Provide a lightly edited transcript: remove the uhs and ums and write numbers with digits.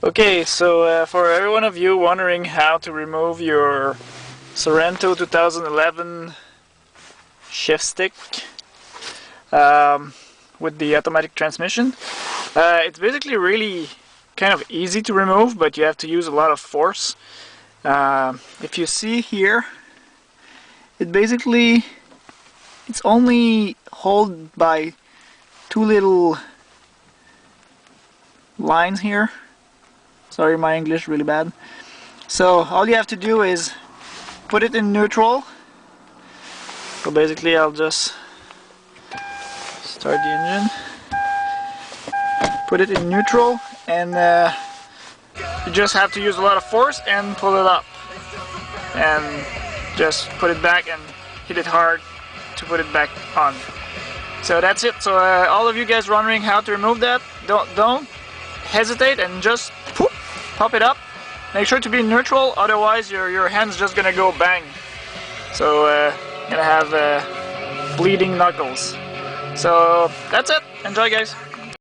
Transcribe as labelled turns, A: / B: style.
A: Okay, so for every one of you wondering how to remove your Sorento 2011 shift stick with the automatic transmission, it's basically really kind of easy to remove, but you have to use a lot of force. If you see here, it's only held by two little lines here. Sorry, my English is really bad. So all you have to do is put it in neutral. So basically I'll just start the engine, put it in neutral, and you just have to use a lot of force and pull it up, and just put it back and hit it hard to put it back on. So that's it. So all of you guys wondering how to remove that, don't hesitate and just pop it up. Make sure to be neutral, otherwise your hand's just gonna go bang. So you're gonna have bleeding knuckles. So that's it. Enjoy, guys.